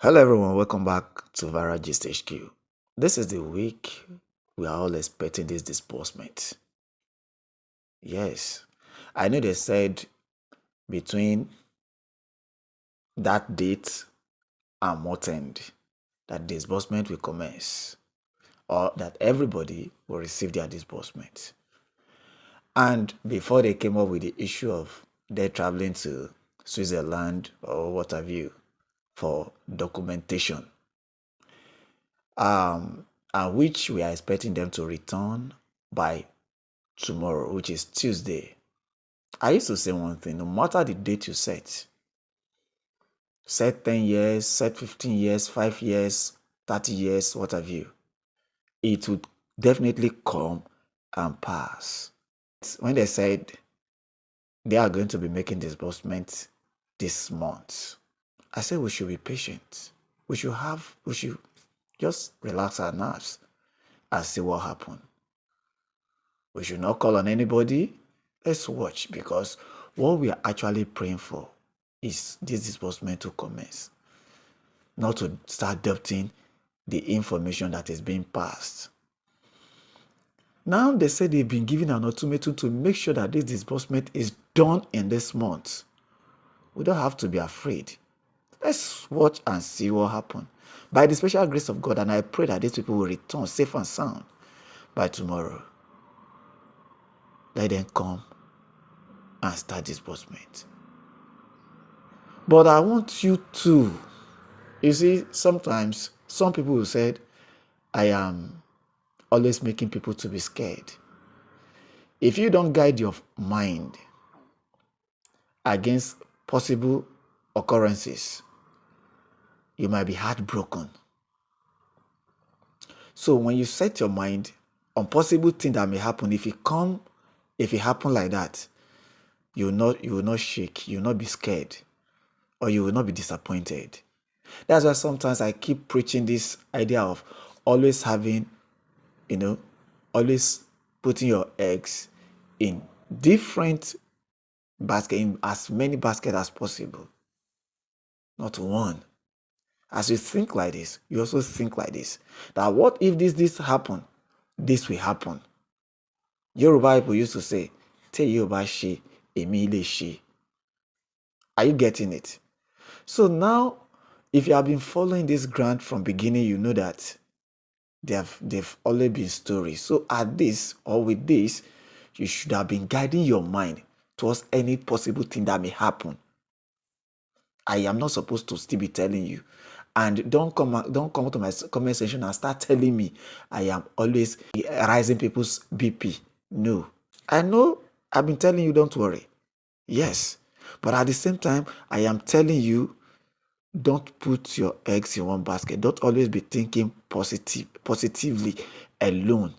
Hello everyone, welcome back to Vara Gist HQ. This is the week we are all expecting this disbursement. Yes, I know they said between that date and month end that disbursement will commence or that everybody will receive their disbursement. And before they came up with the issue of they traveling to Switzerland or what have you for documentation, and which we are expecting them to return by tomorrow, which is Tuesday. I used to say one thing: no matter the date you set 10 years, set 15 years, 5 years, 30 years, what have you, it would definitely come and pass. When they said they are going to be making disbursement this month, I said we should be patient. We should just relax our nerves and see what happens. We should not call on anybody. Let's watch, because what we are actually praying for is this disbursement to commence, not to start doubting the information that is being passed. Now they say they've been given an ultimatum to make sure that this disbursement is done in this month. We don't have to be afraid. Let's watch and see what happens. By the special grace of God, and I pray that these people will return safe and sound by tomorrow. Let them come and start disbursement. But I want you to, you see, sometimes some people will say, I am always making people to be scared. If you don't guide your mind against possible occurrences, you might be heartbroken. So when you set your mind on possible things that may happen, if it happen like that, you will not shake, you will not be scared, or you will not be disappointed. That's why sometimes I keep preaching this idea of always having, always putting your eggs in different baskets, in as many baskets as possible, not one. As you think like this, you also think like this, that what if this happen, this will happen. Yoruba people used to say, "Te Yoruba she, emi le she." Are you getting it? So now, if you have been following this grant from beginning, you know that they've always been stories. So at this or with this, you should have been guiding your mind towards any possible thing that may happen. I am not supposed to still be telling you. And don't come to my comment section and start telling me I am always rising people's BP. No. I know I've been telling you, don't worry. Yes. But at the same time, I am telling you, don't put your eggs in one basket. Don't always be thinking positively alone.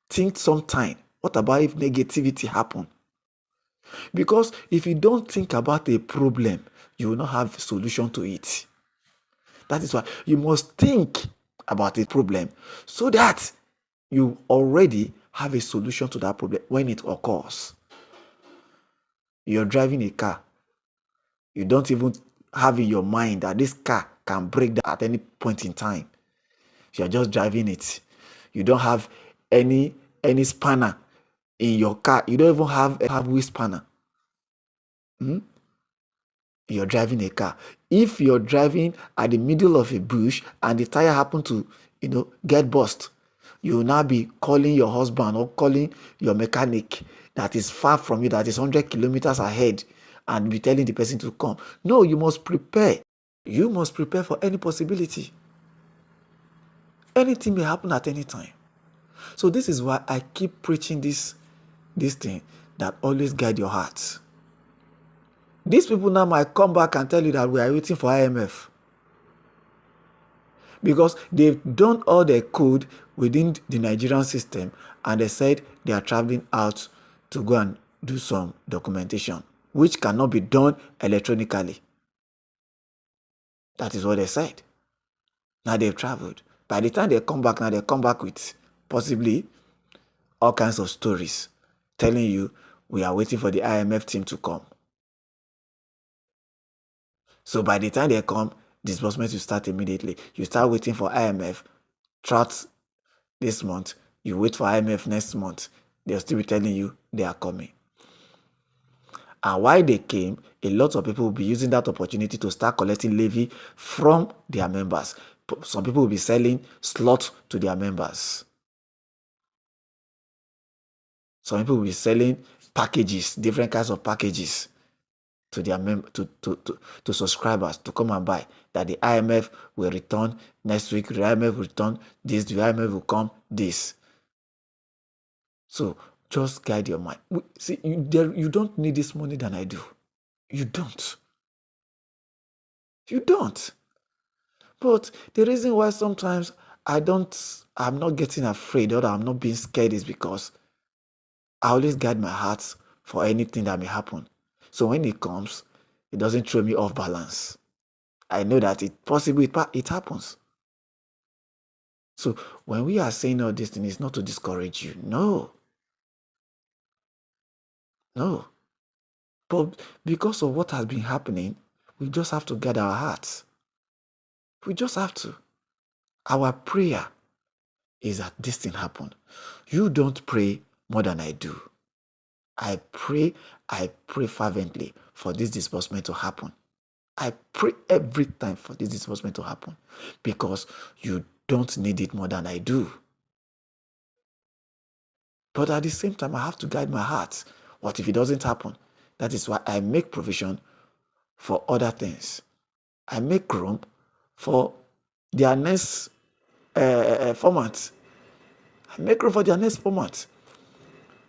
Think sometime, what about if negativity happen? Because if you don't think about a problem, you will not have a solution to it. That is why you must think about a problem so that you already have a solution to that problem when it occurs. You're driving a car. You don't even have in your mind that this car can break down at any point in time. You're just driving it. You don't have any spanner in your car. You don't even have wheel spanner. You're driving a car. If you're driving at the middle of a bush and the tire happen to, get burst, you will now be calling your husband or calling your mechanic that is far from you, that is 100 kilometers ahead, and be telling the person to come. No, you must prepare. You must prepare for any possibility. Anything may happen at any time. So this is why I keep preaching this thing that always guide your heart. These people now might come back and tell you that we are waiting for IMF, because they've done all they could within the Nigerian system, and they said they are traveling out to go and do some documentation, which cannot be done electronically. That is what they said. Now they've traveled. By the time they come back, now they come back with possibly all kinds of stories telling you we are waiting for the IMF team to come. So by the time they come, disbursement will start immediately. You start waiting for IMF throughout this month. You wait for IMF next month. They'll still be telling you they are coming. And while they came, a lot of people will be using that opportunity to start collecting levy from their members. Some people will be selling slots to their members. Some people will be selling packages, different kinds of packages to their to subscribers to come and buy. That the IMF will return next week, the IMF will return this, the IMF will come this. So just guide your mind. See, you don't need this money than I do. You don't. You don't. But the reason why sometimes I'm not getting afraid or I'm not being scared is because I always guide my heart for anything that may happen. So when it comes, it doesn't throw me off balance. I know that it happens. So when we are saying all this thing, it's not to discourage you. No. No. But because of what has been happening, we just have to guard our hearts. We just have to. Our prayer is that this thing happen. You don't pray more than I do. I pray fervently for this disbursement to happen. I pray every time for this disbursement to happen because you don't need it more than I do. But at the same time, I have to guide my heart. What if it doesn't happen? That is why I make provision for other things. I make room for their next format. I make room for their next format.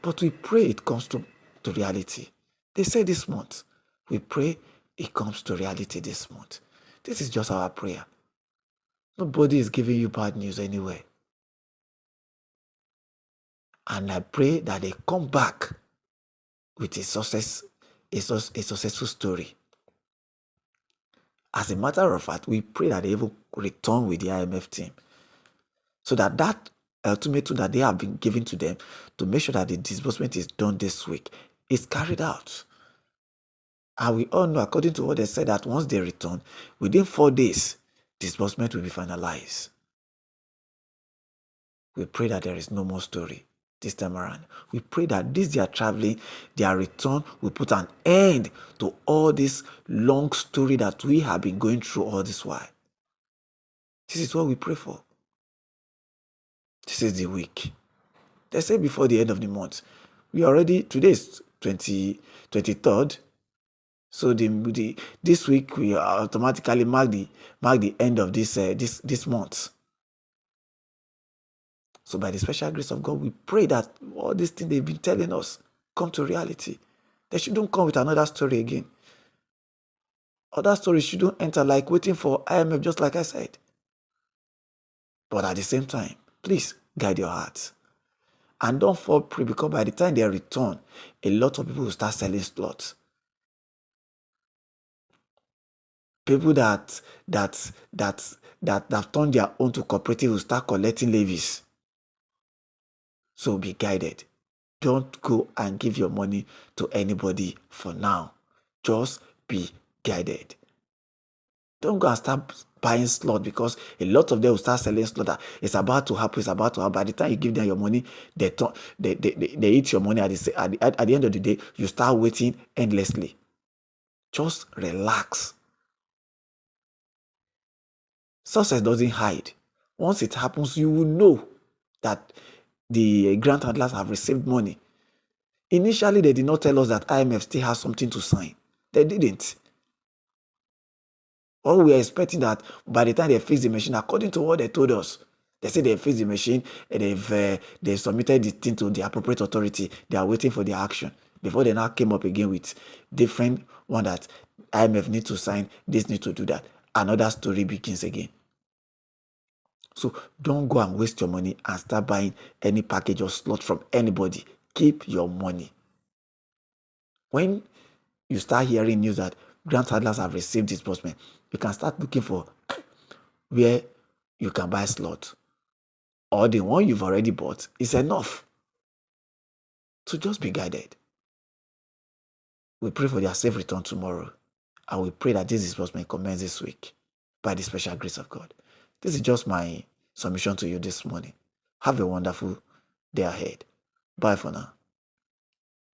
But we pray it comes to reality. They say this month. We pray it comes to reality this month. This is just our prayer. Nobody is giving you bad news anyway. And I pray that they come back with a successful story. As a matter of fact, we pray that they will return with the IMF team so that ultimatum that they have been given to them to make sure that the disbursement is done this week is carried out. And we all know, according to what they said, that once they return, within 4 days, disbursement will be finalized. We pray that there is no more story this time around. We pray that this their traveling, their return will put an end to all this long story that we have been going through all this while. This is what we pray for. This is the week. They say before the end of the month. Today is 23rd. So this week we automatically mark the end of this month. So by the special grace of God, we pray that all these things they've been telling us come to reality. They shouldn't come with another story again. Other stories shouldn't enter like waiting for IMF, just like I said. But at the same time, please guide your hearts. And don't fall prey, because by the time they return, a lot of people will start selling slots. People that have turned their own to cooperative will start collecting levies. So be guided. Don't go and give your money to anybody for now. Just be guided. Don't go and start buying slot, because a lot of them will start selling slot that it's about to happen. By the time you give them your money, they eat your money at the end of the day. You start waiting endlessly. Just relax. Success doesn't hide. Once it happens, you will know that the grant handlers have received money. Initially, they did not tell us that IMF still has something to sign. They didn't. All we are expecting that by the time they fix the machine, according to what they told us, they said they fixed the machine and they've submitted the thing to the appropriate authority. They are waiting for their action before they now came up again with different one that IMF need to sign, this need to do that. Another story begins again. So don't go and waste your money and start buying any package or slot from anybody. Keep your money. When you start hearing news that grant handlers have received disbursement, you can start looking for where you can buy slot, or the one you've already bought is enough. So just be guided. We pray for their safe return tomorrow, and we pray that this disbursement commence this week. by the special grace of God. This is just my submission to you this morning. Have a wonderful day ahead. Bye for now.